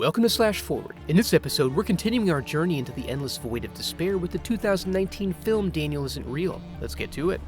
Welcome to Slash Forward. In this episode, we're continuing our journey into the endless void of despair with the 2019 film Daniel Isn't Real. Let's get to it.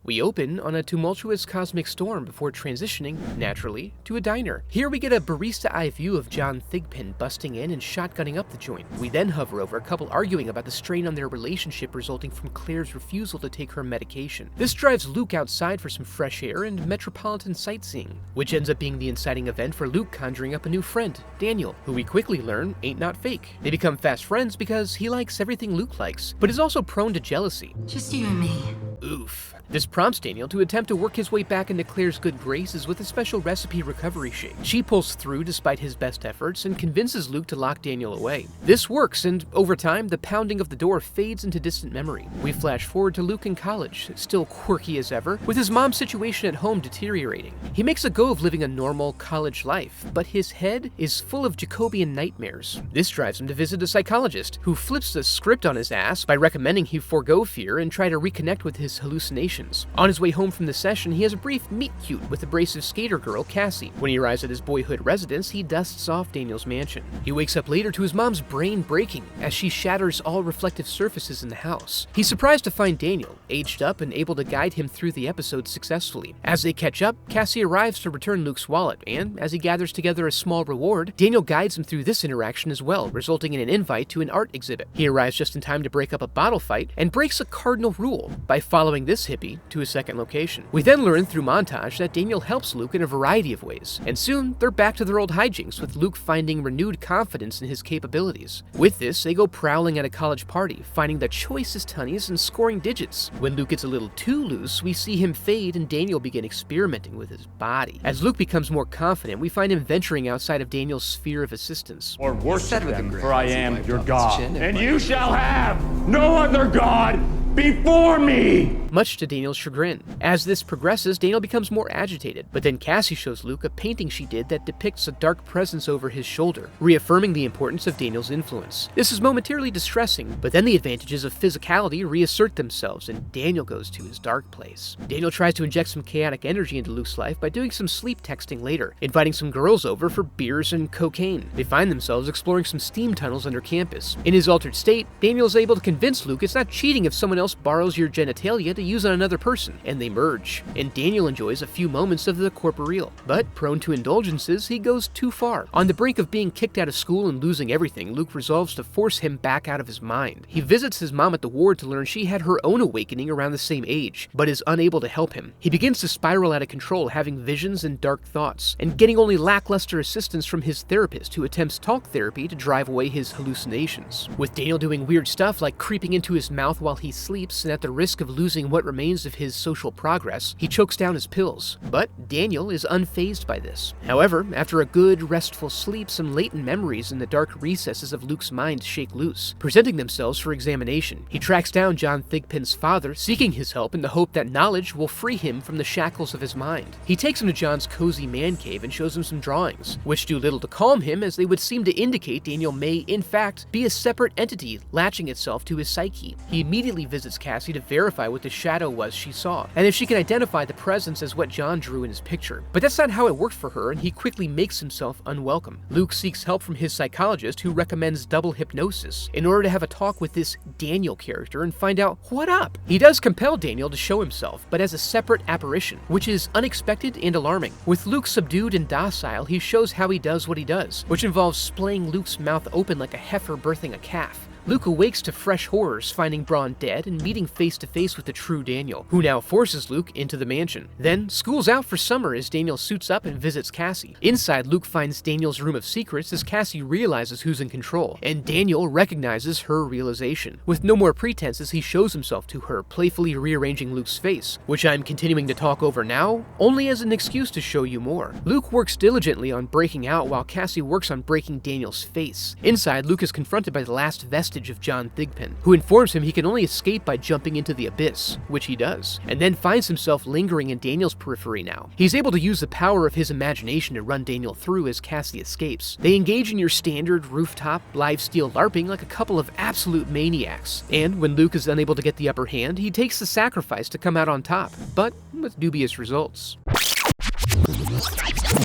We open on a tumultuous cosmic storm before transitioning, naturally, to a diner. Here we get a barista-eye view of John Thigpen busting in and shotgunning up the joint. We then hover over a couple arguing about the strain on their relationship resulting from Claire's refusal to take her medication. This drives Luke outside for some fresh air and metropolitan sightseeing, which ends up being the inciting event for Luke conjuring up a new friend, Daniel, who we quickly learn ain't not fake. They become fast friends because he likes everything Luke likes, but is also prone to jealousy. Just you and me. Oof. This prompts Daniel to attempt to work his way back into Claire's good graces with a special recipe recovery shake. She pulls through despite his best efforts and convinces Luke to lock Daniel away. This works, and over time, the pounding of the door fades into distant memory. We flash forward to Luke in college, still quirky as ever, with his mom's situation at home deteriorating. He makes a go of living a normal college life, but his head is full of Jacobian nightmares. This drives him to visit a psychologist, who flips the script on his ass by recommending he forego fear and try to reconnect with his hallucinations. On his way home from the session, he has a brief meet-cute with abrasive skater girl, Cassie. When he arrives at his boyhood residence, he dusts off Daniel's mansion. He wakes up later to his mom's brain breaking as she shatters all reflective surfaces in the house. He's surprised to find Daniel, aged up and able to guide him through the episode successfully. As they catch up, Cassie arrives to return Luke's wallet, and as he gathers together a small reward, Daniel guides him through this interaction as well, resulting in an invite to an art exhibit. He arrives just in time to break up a bottle fight and breaks a cardinal rule by following this hippie to a second location. We then learn through montage that Daniel helps Luke in a variety of ways, and soon they're back to their old hijinks with Luke finding renewed confidence in his capabilities. With this, they go prowling at a college party, finding the choicest honeys and scoring digits. When Luke gets a little too loose, we see him fade and Daniel begin experimenting with his body. As Luke becomes more confident, we find him venturing outside of Daniel's sphere of assistance. Or worship them, for I am your God, and you shall have no other God before me! Much to Daniel's chagrin. As this progresses, Daniel becomes more agitated, but then Cassie shows Luke a painting she did that depicts a dark presence over his shoulder, reaffirming the importance of Daniel's influence. This is momentarily distressing, but then the advantages of physicality reassert themselves and Daniel goes to his dark place. Daniel tries to inject some chaotic energy into Luke's life by doing some sleep texting later, inviting some girls over for beers and cocaine. They find themselves exploring some steam tunnels under campus. In his altered state, Daniel is able to convince Luke it's not cheating if someone else borrows your genitalia to use on another person, and they merge. And Daniel enjoys a few moments of the corporeal. But prone to indulgences, he goes too far. On the brink of being kicked out of school and losing everything, Luke resolves to force him back out of his mind. He visits his mom at the ward to learn she had her own awakening around the same age, but is unable to help him. He begins to spiral out of control, having visions and dark thoughts, and getting only lackluster assistance from his therapist, who attempts talk therapy to drive away his hallucinations. With Daniel doing weird stuff like creeping into his mouth while he sleeps, and at the risk of losing what remains of his social progress, he chokes down his pills. But Daniel is unfazed by this. However, after a good, restful sleep, some latent memories in the dark recesses of Luke's mind shake loose, presenting themselves for examination. He tracks down John Thigpen's father, seeking his help in the hope that knowledge will free him from the shackles of his mind. He takes him to John's cozy man cave and shows him some drawings, which do little to calm him, as they would seem to indicate Daniel may, in fact, be a separate entity latching itself to his psyche. He immediately visits Cassie to verify what the shadow was she saw, and if she can identify the presence as what John drew in his picture. But that's not how it worked for her, and he quickly makes himself unwelcome. Luke seeks help from his psychologist, who recommends double hypnosis, in order to have a talk with this Daniel character and find out what up. He does compel Daniel to show himself, but as a separate apparition, which is unexpected and alarming. With Luke subdued and docile, he shows how he does what he does, which involves splaying Luke's mouth open like a heifer birthing a calf. Luke awakes to fresh horrors, finding Braun dead and meeting face-to-face with the true Daniel, who now forces Luke into the mansion. Then, school's out for summer as Daniel suits up and visits Cassie. Inside, Luke finds Daniel's room of secrets as Cassie realizes who's in control, and Daniel recognizes her realization. With no more pretenses, he shows himself to her, playfully rearranging Luke's face, which I'm continuing to talk over now, only as an excuse to show you more. Luke works diligently on breaking out while Cassie works on breaking Daniel's face. Inside, Luke is confronted by the last vestige of John Thigpen, who informs him he can only escape by jumping into the abyss, which he does, and then finds himself lingering in Daniel's periphery now. He's able to use the power of his imagination to run Daniel through as Cassie escapes. They engage in your standard rooftop live steel LARPing like a couple of absolute maniacs, and when Luke is unable to get the upper hand, he takes the sacrifice to come out on top, but with dubious results.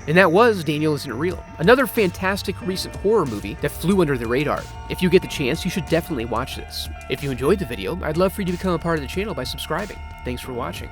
And that was Daniel Isn't Real, another fantastic recent horror movie that flew under the radar. If you get the chance, you should definitely watch this. If you enjoyed the video, I'd love for you to become a part of the channel by subscribing. Thanks for watching.